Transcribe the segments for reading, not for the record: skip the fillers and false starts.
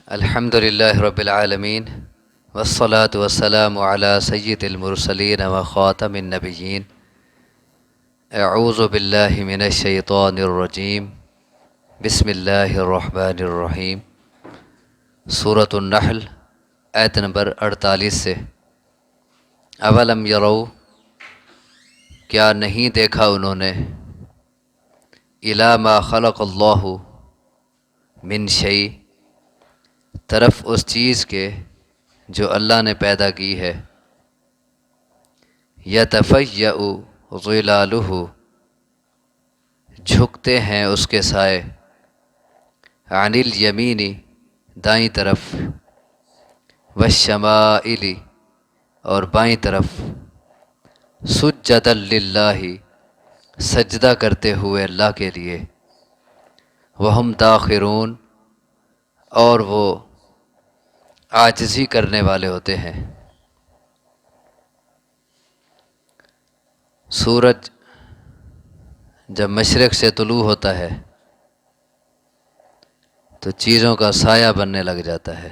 الحمد للہ رب العالمین والصلاة والسلام علی سید المرسلین و خاتم النبیین اعوذ باللہ من الشیطان الرجیم بسم اللہ الرحمن الرحیم سورۃ النحل آیت نمبر 48 سے اولم یرو کیا نہیں دیکھا انہوں نے الی ما خلق اللہ من شیء طرف اس چیز کے جو اللہ نے پیدا کی ہے یتفیأ ظلالہ جھکتے ہیں اس کے سائے عن الیمین دائیں طرف والشمائل اور بائیں طرف سجدا للہ سجدہ کرتے ہوئے اللہ کے لیے وہم داخرون اور وہ عاجزی کرنے والے ہوتے ہیں۔ سورج جب مشرق سے طلوع ہوتا ہے تو چیزوں کا سایہ بننے لگ جاتا ہے،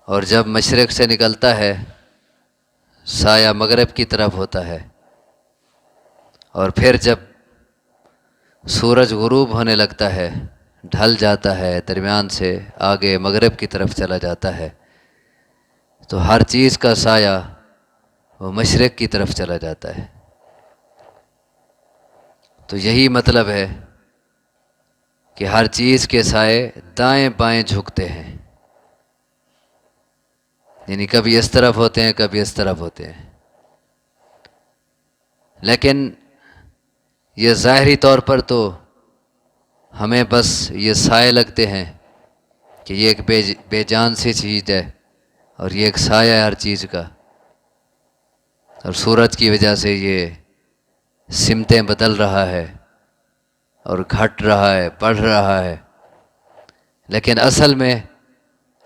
اور جب مشرق سے نکلتا ہے سایہ مغرب کی طرف ہوتا ہے، اور پھر جب سورج غروب ہونے لگتا ہے ڈھل جاتا ہے درمیان سے آگے مغرب کی طرف چلا جاتا ہے تو ہر چیز کا سایہ وہ مشرق کی طرف چلا جاتا ہے۔ تو یہی مطلب ہے کہ ہر چیز کے سائے دائیں بائیں جھکتے ہیں، یعنی کبھی اس طرف ہوتے ہیں کبھی اس طرف ہوتے ہیں، لیکن یہ ظاہری طور پر تو ہمیں بس یہ سائے لگتے ہیں کہ یہ ایک بے جان سی چیز ہے اور یہ ایک سایہ ہے ہر چیز کا، اور سورج کی وجہ سے یہ سمتیں بدل رہا ہے اور گھٹ رہا ہے بڑھ رہا ہے، لیکن اصل میں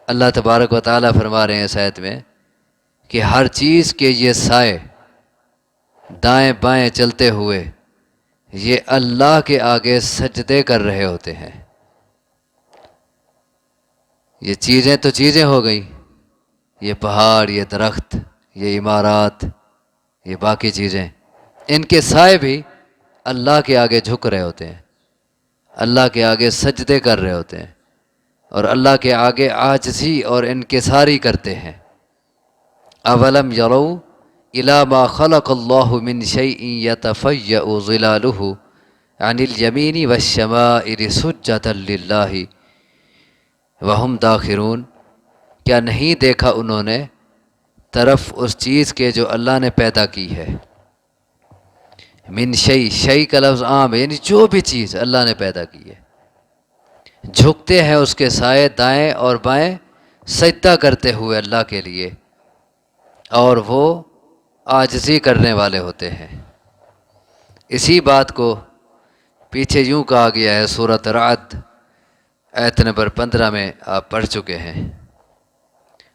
اللہ تبارک و تعالیٰ فرما رہے ہیں اس آیت میں کہ ہر چیز کے یہ سائے دائیں بائیں چلتے ہوئے یہ اللہ کے آگے سجدے کر رہے ہوتے ہیں۔ یہ چیزیں تو چیزیں ہو گئیں، یہ پہاڑ، یہ درخت، یہ عمارات، یہ باقی چیزیں، ان کے سائے بھی اللہ کے آگے جھک رہے ہوتے ہیں، اللہ کے آگے سجدے کر رہے ہوتے ہیں، اور اللہ کے آگے عاجزی اور انکساری کرتے ہیں۔ اولم یرو الی ما خلق اللہ من شیء یتفیأ ظلالہ عن الیمین والشمائل سجدا للہ وہم داخرون کیا نہیں دیکھا انہوں نے طرف اس چیز کے جو اللہ نے پیدا کی ہے۔ من شیء، شیء کا لفظ عام ہے، یعنی جو بھی چیز اللہ نے پیدا کی ہے، جھکتے ہیں اس کے سائے دائیں اور بائیں سجدہ کرتے ہوئے اللہ کے لیے، اور وہ عاجزی کرنے والے ہوتے ہیں۔ اسی بات کو پیچھے یوں کہا گیا ہے سورۃ رعد آیت نمبر 15 میں آپ پڑھ چکے ہیں،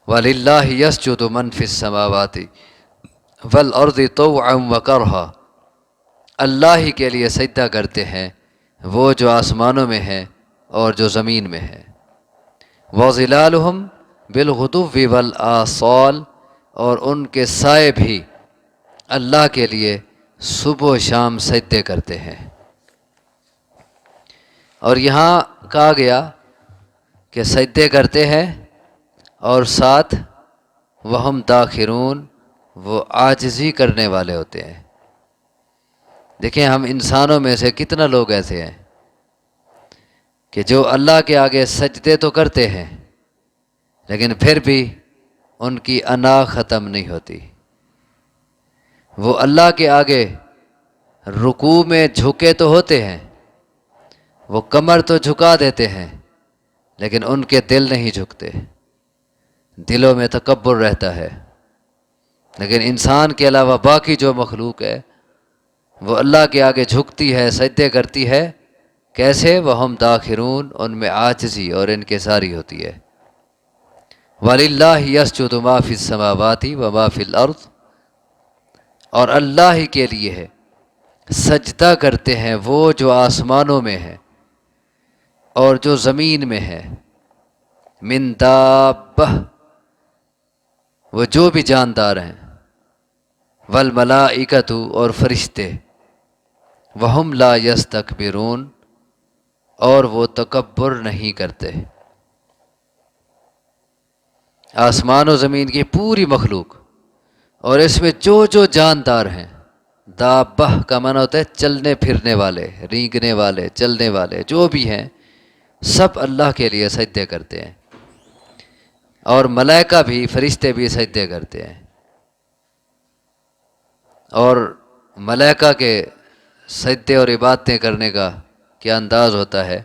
وَلِلَّهِ يَسْجُدُ مَن فِي السَّمَاوَاتِ وَالْأَرْضِ طَوْعًا وَكَرْهًا، اللہ ہی کے لیے سجدہ کرتے ہیں وہ جو آسمانوں میں ہیں اور جو زمین میں ہیں، وَظِلَالُهُمْ بِالْغُدُوِّ وَالْآصَالِ اور ان کے سائے بھی اللہ کے لیے صبح و شام سجدے کرتے ہیں۔ اور یہاں کہا گیا کہ سجدے کرتے ہیں اور ساتھ وہم داخرون وہ عاجزی کرنے والے ہوتے ہیں۔ دیکھیں ہم انسانوں میں سے کتنا لوگ ایسے ہیں کہ جو اللہ کے آگے سجدے تو کرتے ہیں لیکن پھر بھی ان کی انا ختم نہیں ہوتی، وہ اللہ کے آگے رکوع میں جھکے تو ہوتے ہیں، وہ کمر تو جھکا دیتے ہیں لیکن ان کے دل نہیں جھکتے، دلوں میں تکبر رہتا ہے۔ لیکن انسان کے علاوہ باقی جو مخلوق ہے وہ اللہ کے آگے جھکتی ہے سجدے کرتی ہے، کیسے؟ وہم داخرون، ان میں عاجزی اور انکساری ہوتی ہے۔ وَلِلَّهِ يَسْجُدُ مَا فِي السَّمَاوَاتِ وَمَا فِي الْأَرْضِ اور اللہ ہی کے لیے سجدہ کرتے ہیں وہ جو آسمانوں میں ہیں اور جو زمین میں ہے، من دابہ، وہ جو بھی جاندار ہیں، والملائکۃ، اور فرشتے، وہم لا یستکبرون، اور وہ تکبر نہیں کرتے۔ آسمان و زمین کی پوری مخلوق، اور اس میں جو جو جاندار ہیں، دابہ کا معنی ہوتا ہے چلنے پھرنے والے، رینگنے والے، چلنے والے، جو بھی ہیں سب اللہ کے لیے سجدے کرتے ہیں، اور ملائکہ بھی، فرشتے بھی سجدے کرتے ہیں۔ اور ملائکہ کے سجدے اور عبادتیں کرنے کا کیا انداز ہوتا ہے؟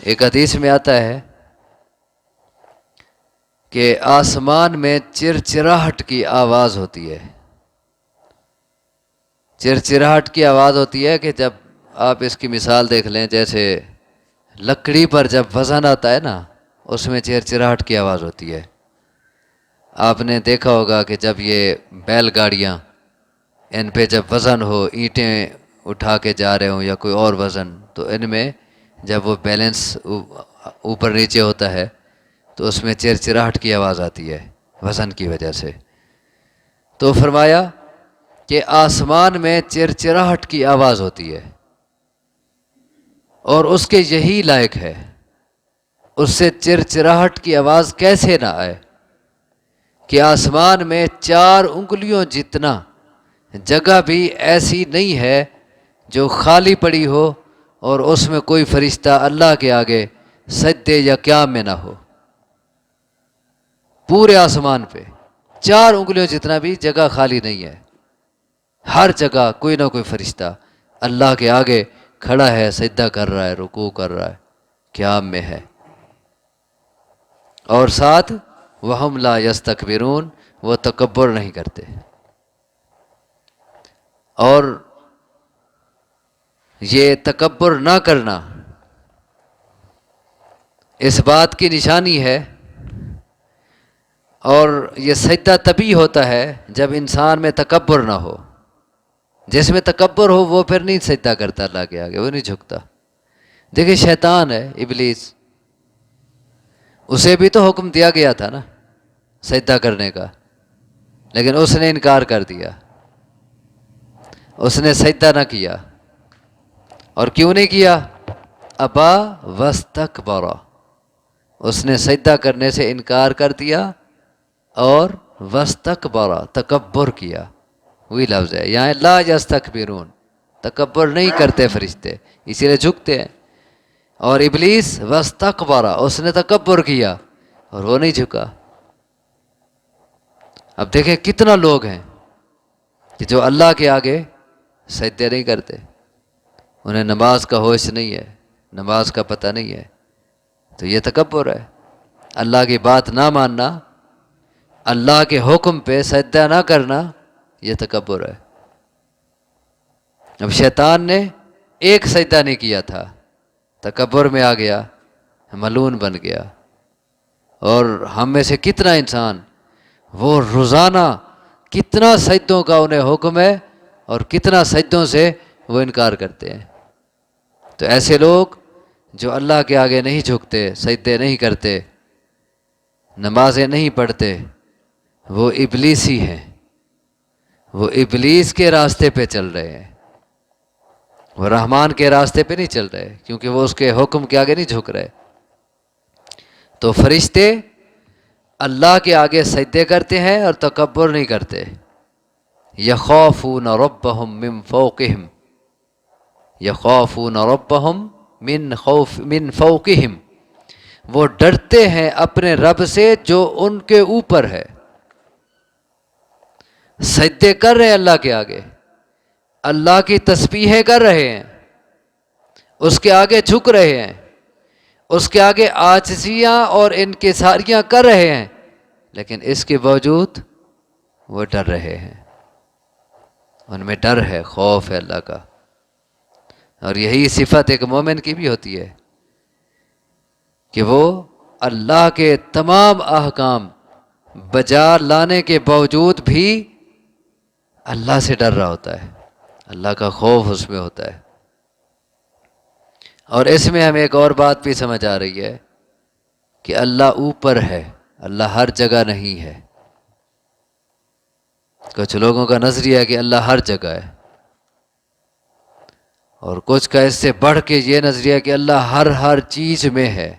ایک حدیث میں آتا ہے کہ آسمان میں چرچراہٹ کی آواز ہوتی ہے۔ چرچراہٹ کی آواز ہوتی ہے کہ جب آپ اس کی مثال دیکھ لیں، جیسے لکڑی پر جب وزن آتا ہے نا، اس میں چرچراہٹ کی آواز ہوتی ہے۔ آپ نے دیکھا ہوگا کہ جب یہ بیل گاڑیاں، ان پہ جب وزن ہو، اینٹیں اٹھا کے جا رہے ہوں یا کوئی اور وزن، تو ان میں جب وہ بیلنس اوپر نیچے ہوتا ہے تو اس میں چرچراہٹ کی آواز آتی ہے وزن کی وجہ سے۔ تو فرمایا کہ آسمان میں چرچراہٹ کی آواز ہوتی ہے، اور اس کے یہی لائق ہے، اس سے چرچراہٹ کی آواز کیسے نہ آئے کہ آسمان میں 4 انگلیوں جتنا جگہ بھی ایسی نہیں ہے جو خالی پڑی ہو اور اس میں کوئی فرشتہ اللہ کے آگے سجدے یا قیام میں نہ ہو۔ پورے آسمان پہ 4 انگلیوں جتنا بھی جگہ خالی نہیں ہے، ہر جگہ کوئی نہ کوئی فرشتہ اللہ کے آگے کھڑا ہے، سجدہ کر رہا ہے، رکوع کر رہا ہے، قیام میں ہے۔ اور ساتھ وہم لا یستکبرون، وہ تکبر نہیں کرتے۔ اور یہ تکبر نہ کرنا اس بات کی نشانی ہے، اور یہ سجدہ تبھی ہوتا ہے جب انسان میں تکبر نہ ہو۔ جس میں تکبر ہو وہ پھر نہیں سجدہ کرتا اللہ کے آگے، وہ نہیں جھکتا۔ دیکھیں شیطان ہے، ابلیس، اسے بھی تو حکم دیا گیا تھا نا سجدہ کرنے کا، لیکن اس نے انکار کر دیا، اس نے سجدہ نہ کیا۔ اور کیوں نہیں کیا؟ ابا واستکبر، اس نے سجدہ کرنے سے انکار کر دیا، اور واستکبر، تکبر کیا۔ وہی لفظ ہے یہاں، لا یستکبرون، تکبر نہیں کرتے فرشتے، اسی لیے جھکتے ہیں۔ اور ابلیس واستکبر، اس نے تکبر کیا اور وہ نہیں جھکا۔ اب دیکھیں کتنا لوگ ہیں کہ جو اللہ کے آگے سجدے نہیں کرتے، انہیں نماز کا ہوش نہیں ہے، نماز کا پتہ نہیں ہے، تو یہ تکبر ہے۔ اللہ کی بات نہ ماننا، اللہ کے حکم پہ سجدہ نہ کرنا، یہ تکبر ہے۔ اب شیطان نے ایک سجدہ نہیں کیا تھا، تکبر میں آ گیا، ملعون بن گیا۔ اور ہم میں سے کتنا انسان وہ روزانہ کتنا سجدوں کا انہیں حکم ہے اور کتنا سجدوں سے وہ انکار کرتے ہیں۔ تو ایسے لوگ جو اللہ کے آگے نہیں جھکتے، سجدے نہیں کرتے، نمازیں نہیں پڑھتے، وہ ابلیسی ہیں، وہ ابلیس کے راستے پہ چل رہے ہیں، وہ رحمان کے راستے پہ نہیں چل رہے، کیونکہ وہ اس کے حکم کے آگے نہیں جھک رہے۔ تو فرشتے اللہ کے آگے سجدے کرتے ہیں اور تکبر نہیں کرتے۔ یخافون ربہم من فوقہم، یخافون ربہم من فوقہم، وہ ڈرتے ہیں اپنے رب سے جو ان کے اوپر ہے۔ سجدے کر رہے ہیں اللہ کے آگے، اللہ کی تسبیحیں کر رہے ہیں، اس کے آگے جھک رہے ہیں، اس کے آگے عاجزیاں اور انکساریاں کر رہے ہیں، لیکن اس کے باوجود وہ ڈر رہے ہیں، ان میں ڈر ہے، خوف ہے اللہ کا۔ اور یہی صفت ایک مومن کی بھی ہوتی ہے کہ وہ اللہ کے تمام احکام بجا لانے کے باوجود بھی اللہ سے ڈر رہا ہوتا ہے، اللہ کا خوف اس میں ہوتا ہے۔ اور اس میں ہمیں ایک اور بات بھی سمجھ آ رہی ہے کہ اللہ اوپر ہے، اللہ ہر جگہ نہیں ہے۔ کچھ لوگوں کا نظریہ ہے کہ اللہ ہر جگہ ہے، اور کچھ کا اس سے بڑھ کے یہ نظریہ ہے کہ اللہ ہر چیز میں ہے،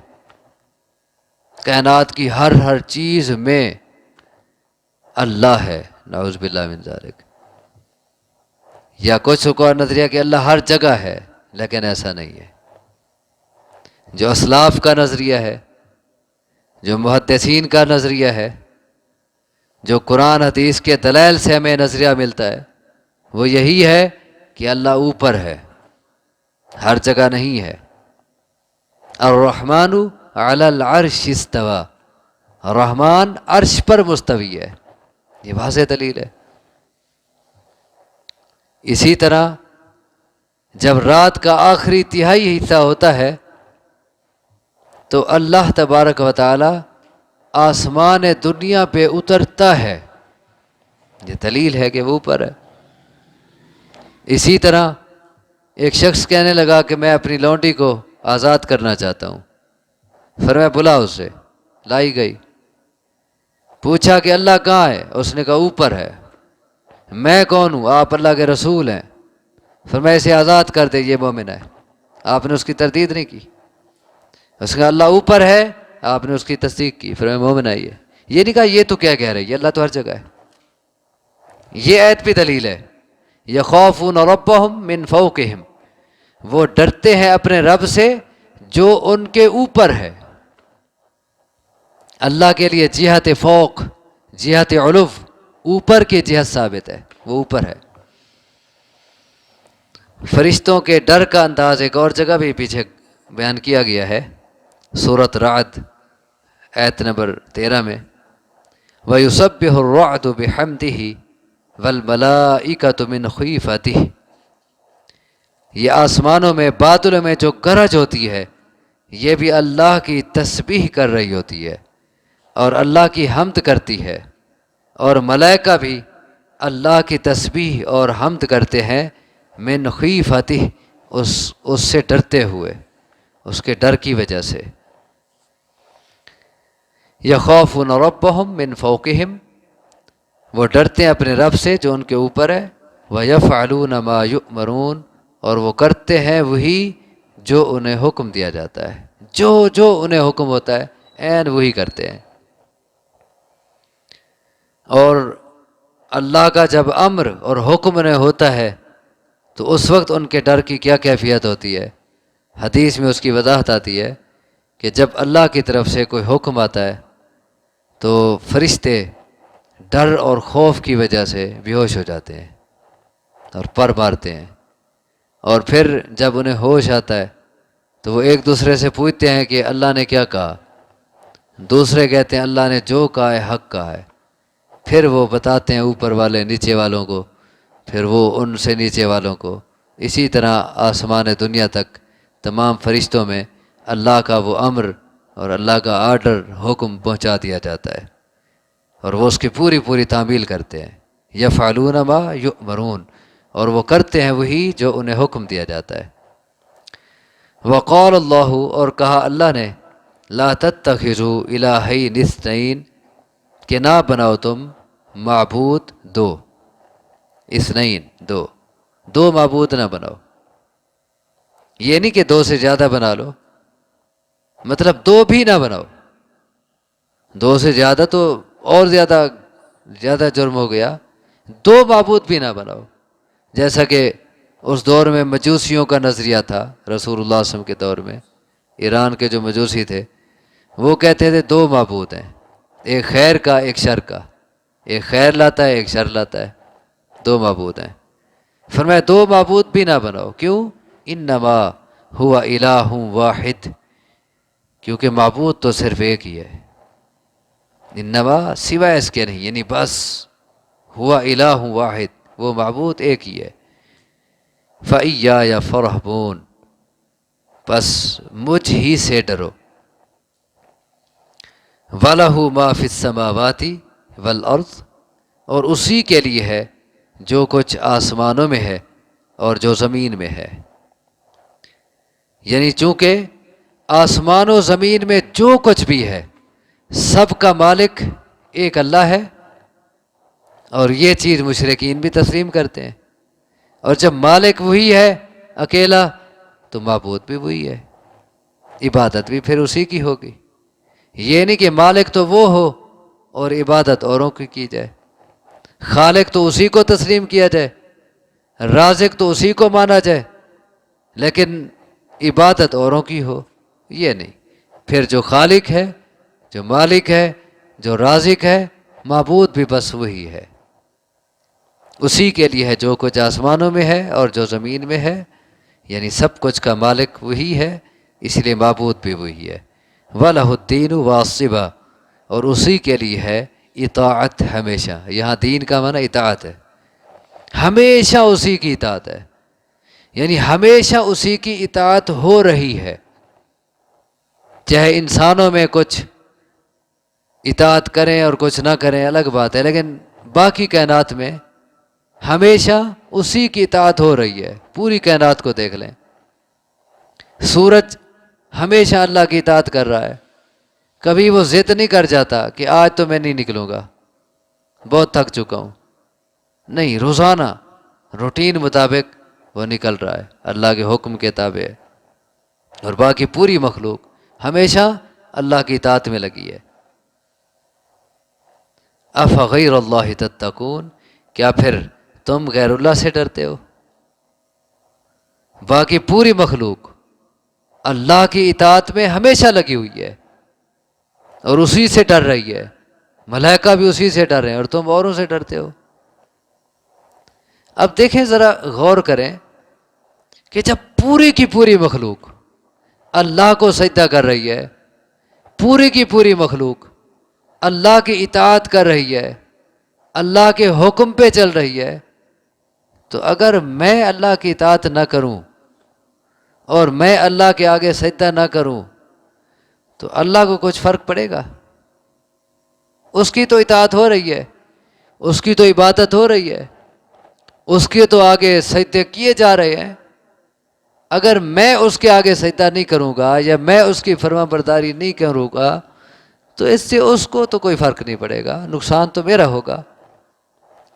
کائنات کی ہر چیز میں اللہ ہے، نعوذ باللہ من ذالک۔ یا کچھ کو نظریہ کہ اللہ ہر جگہ ہے، لیکن ایسا نہیں ہے۔ جو اسلاف کا نظریہ ہے، جو محدثین کا نظریہ ہے، جو قرآن حدیث کے دلائل سے ہمیں نظریہ ملتا ہے، وہ یہی ہے کہ اللہ اوپر ہے، ہر جگہ نہیں ہے۔ الرحمن علی العرش استوى، رحمان عرش پر مستوی ہے، یہ واضح دلیل ہے۔ اسی طرح جب رات کا آخری تہائی حصہ ہوتا ہے تو اللہ تبارک و تعالی آسمان دنیا پہ اترتا ہے، یہ دلیل ہے کہ وہ اوپر ہے۔ اسی طرح ایک شخص کہنے لگا کہ میں اپنی لونڈی کو آزاد کرنا چاہتا ہوں، فرمایا بلا اسے، لائی گئی، پوچھا کہ اللہ کہاں ہے؟ اس نے کہا اوپر ہے۔ میں کون ہوں؟ آپ اللہ کے رسول ہیں۔ فرمایا اسے آزاد کر دے، یہ مومن ہے۔ آپ نے اس کی تردید نہیں کی، اس نے کہا اللہ اوپر ہے، آپ نے اس کی تصدیق کی، فرمایا مومن ہے یہ نہیں کہا یہ تو کیا کہہ رہی ہے، اللہ تو ہر جگہ ہے۔ یہ آیت بھی دلیل ہے، یخافون ربہم من فوقہم، وہ ڈرتے ہیں اپنے رب سے جو ان کے اوپر ہے۔ اللہ کے لیے جہت فوق، جہت علو، اوپر کی جہت ثابت ہے، وہ اوپر ہے۔ فرشتوں کے ڈر کا انداز ایک اور جگہ بھی پیچھے بیان کیا گیا ہے، سورۃ رعد آیت نمبر 13 میں، وَيُسَبِّحُ الرَّعْدُ بِحَمْدِهِ وَالْمَلَائِكَةُ مِنْ خِيفَتِهِ، یہ آسمانوں میں بادلوں میں جو گرج ہوتی ہے یہ بھی اللہ کی تسبیح کر رہی ہوتی ہے اور اللہ کی حمد کرتی ہے، اور ملائکہ بھی اللہ کی تسبیح اور حمد کرتے ہیں، من خیفتہ، اس سے ڈرتے ہوئے، اس کے ڈر کی وجہ سے۔ یخافون ربہم من فوقہم، وہ ڈرتے ہیں اپنے رب سے جو ان کے اوپر ہے، وَيَفْعَلُونَ مَا يُؤْمَرُونَ، اور وہ کرتے ہیں وہی جو انہیں حکم دیا جاتا ہے، جو انہیں حکم ہوتا ہے عین وہی کرتے ہیں۔ اور اللہ کا جب امر اور حکم انہیں ہوتا ہے تو اس وقت ان کے ڈر کی کیا کیفیت ہوتی ہے؟ حدیث میں اس کی وضاحت آتی ہے کہ جب اللہ کی طرف سے کوئی حکم آتا ہے تو فرشتے ڈر اور خوف کی وجہ سے بے ہوش ہو جاتے ہیں اور پر مارتے ہیں، اور پھر جب انہیں ہوش آتا ہے تو وہ ایک دوسرے سے پوچھتے ہیں کہ اللہ نے کیا کہا؟ دوسرے کہتے ہیں اللہ نے جو کہا ہے حق کہا ہے۔ پھر وہ بتاتے ہیں اوپر والے نیچے والوں کو، پھر وہ ان سے نیچے والوں کو، اسی طرح آسمان دنیا تک تمام فرشتوں میں اللہ کا وہ امر اور اللہ کا آرڈر حکم پہنچا دیا جاتا ہے، اور وہ اس کی پوری تعمیل کرتے ہیں۔ یفعلون ما یؤمرون، اور وہ کرتے ہیں وہی جو انہیں حکم دیا جاتا ہے۔ وقال اللہ، اور کہا اللہ نے، لا تتخذوا الہین اثنین، کہ نہ بناؤ تم معبود دو، اثنین دو معبود نہ بناؤ۔ یہ نہیں کہ دو سے زیادہ بنا لو، مطلب دو بھی نہ بناؤ، دو سے زیادہ تو اور زیادہ جرم ہو گیا، دو معبود بھی نہ بناؤ۔ جیسا کہ اس دور میں مجوسیوں کا نظریہ تھا، رسول اللہ صلی اللہ علیہ وسلم کے دور میں ایران کے جو مجوسی تھے وہ کہتے تھے دو معبود ہیں، ایک خیر کا ایک شر کا، ایک خیر لاتا ہے ایک شر لاتا ہے، دو معبود ہیں۔ فرمایا دو معبود بھی نہ بناؤ، کیوں؟ انما ہوا الہ واحد، کیونکہ معبود تو صرف ایک ہی ہے، انما سوائے اس کے نہیں، یعنی بس ہوا الہ واحد، وہ معبود ایک ہی ہے۔ فَإِيَّايَ فَارْهَبُونِ، بس مجھ ہی سے ڈرو۔ وَلَهُ مَا فِي السَّمَاوَاتِ وَالْأَرْضِ، اور اسی کے لیے ہے جو کچھ آسمانوں میں ہے اور جو زمین میں ہے۔ یعنی چونکہ آسمان و زمین میں جو کچھ بھی ہے سب کا مالک ایک اللہ ہے، اور یہ چیز مشرکین بھی تسلیم کرتے ہیں، اور جب مالک وہی ہے اکیلا تو معبود بھی وہی ہے، عبادت بھی پھر اسی کی ہوگی۔ یہ نہیں کہ مالک تو وہ ہو اور عبادت اوروں کی جائے، خالق تو اسی کو تسلیم کیا جائے، رازق تو اسی کو مانا جائے، لیکن عبادت اوروں کی ہو، یہ نہیں۔ پھر جو خالق ہے، جو مالک ہے، جو رازق ہے، معبود بھی بس وہی ہے، اسی کے لیے ہے جو کچھ آسمانوں میں ہے اور جو زمین میں ہے، یعنی سب کچھ کا مالک وہی ہے، اس لیے معبود بھی وہی ہے۔ وَلَهُ الدِّينُ وَاصِّبًا، اور اسی کے لیے ہے اطاعت ہمیشہ، یہاں دین کا معنی اطاعت ہے، ہمیشہ اسی کی اطاعت ہے، یعنی ہمیشہ اسی کی اطاعت ہو رہی ہے، چاہے انسانوں میں کچھ اطاعت کریں اور کچھ نہ کریں الگ بات ہے، لیکن باقی کائنات میں ہمیشہ اسی کی اطاعت ہو رہی ہے۔ پوری کائنات کو دیکھ لیں، سورج ہمیشہ اللہ کی اطاعت کر رہا ہے، کبھی وہ ضد نہیں کر جاتا کہ آج تو میں نہیں نکلوں گا، بہت تھک چکا ہوں، نہیں، روزانہ روٹین مطابق وہ نکل رہا ہے، اللہ کے حکم کے تابع ہے، اور باقی پوری مخلوق ہمیشہ اللہ کی اطاعت میں لگی ہے۔ افغیر اللہ تتقون، کیا پھر تم غیر اللہ سے ڈرتے ہو؟ باقی پوری مخلوق اللہ کی اطاعت میں ہمیشہ لگی ہوئی ہے اور اسی سے ڈر رہی ہے، ملائکہ بھی اسی سے ڈر رہے ہیں، اور تم اوروں سے ڈرتے ہو۔ اب دیکھیں، ذرا غور کریں کہ جب پوری کی پوری مخلوق اللہ کو سجدہ کر رہی ہے، پوری کی پوری مخلوق اللہ کی اطاعت کر رہی ہے، اللہ کے حکم پہ چل رہی ہے، تو اگر میں اللہ کی اطاعت نہ کروں اور میں اللہ کے آگے سجدہ نہ کروں تو اللہ کو کچھ فرق پڑے گا؟ اس کی تو اطاعت ہو رہی ہے، اس کی تو عبادت ہو رہی ہے، اس کے تو آگے سجدے کیے جا رہے ہیں۔ اگر میں اس کے آگے سجدہ نہیں کروں گا یا میں اس کی فرما برداری نہیں کروں گا تو اس سے اس کو تو کوئی فرق نہیں پڑے گا، نقصان تو میرا ہوگا۔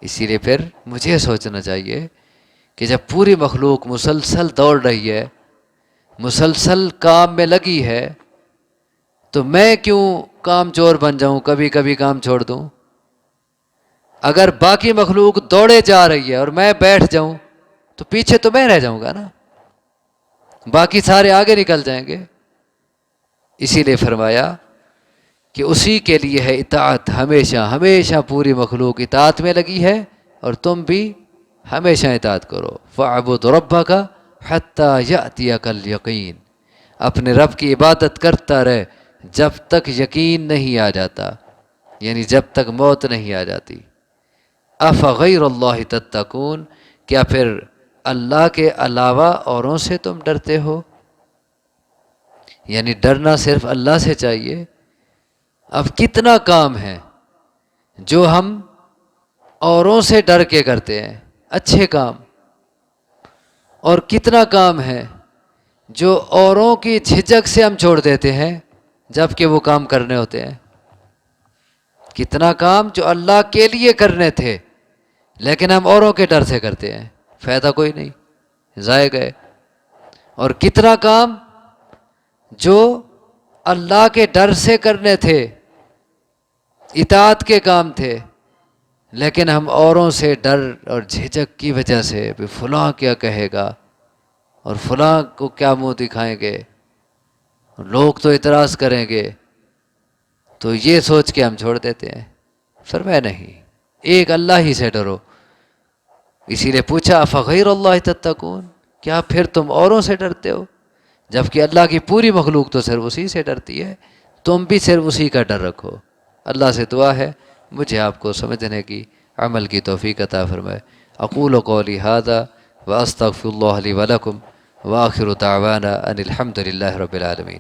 اسی لیے پھر مجھے سوچنا چاہیے کہ جب پوری مخلوق مسلسل دوڑ رہی ہے، مسلسل کام میں لگی ہے، تو میں کیوں کام چور بن جاؤں، کبھی کبھی کام چھوڑ دوں؟ اگر باقی مخلوق دوڑے جا رہی ہے اور میں بیٹھ جاؤں تو پیچھے تو میں رہ جاؤں گا نا، باقی سارے آگے نکل جائیں گے۔ اسی لیے فرمایا کہ اسی کے لیے ہے اطاعت، ہمیشہ ہمیشہ پوری مخلوق اطاعت میں لگی ہے، اور تم بھی ہمیشہ اطاعت کرو۔ فَاعْبُدْ رَبَّكَ حَتَّى يَأْتِيَكَ الْيَقِينُ، اپنے رب کی عبادت کرتا رہے جب تک یقین نہیں آ جاتا، یعنی جب تک موت نہیں آ جاتی۔ افغیر اللہ تتقون، کیا پھر اللہ کے علاوہ اوروں سے تم ڈرتے ہو؟ یعنی ڈرنا صرف اللہ سے چاہیے۔ اب کتنا کام ہے جو ہم اوروں سے ڈر کے کرتے ہیں، اچھے کام، اور کتنا کام ہے جو اوروں کی جھجک سے ہم چھوڑ دیتے ہیں جب کہ وہ کام کرنے ہوتے ہیں۔ کتنا کام جو اللہ کے لیے کرنے تھے لیکن ہم اوروں کے ڈر سے کرتے ہیں، فائدہ کوئی نہیں، ضائع گئے۔ اور کتنا کام جو اللہ کے ڈر سے کرنے تھے، اطاعت کے کام تھے، لیکن ہم اوروں سے ڈر اور جھجک کی وجہ سے بھی فلاں کیا کہے گا اور فلاں کو کیا منہ دکھائیں گے، لوگ تو اعتراض کریں گے، تو یہ سوچ کے ہم چھوڑ دیتے ہیں۔ فرمایا نہیں، ایک اللہ ہی سے ڈرو۔ اسی لیے پوچھا افغیر اللہ تتقون، کیا پھر تم اوروں سے ڈرتے ہو؟ جبکہ اللہ کی پوری مخلوق تو صرف اسی سے ڈرتی ہے، تم بھی صرف اسی کا ڈر رکھو۔ اللہ سے دعا ہے مجھے آپ کو سمجھنے کی، عمل کی توفیق عطا فرمائے۔ اقول قولی ھذا واستغفر اللہ لی ولکم وآخر دعوانا ان الحمد للہ رب العالمین۔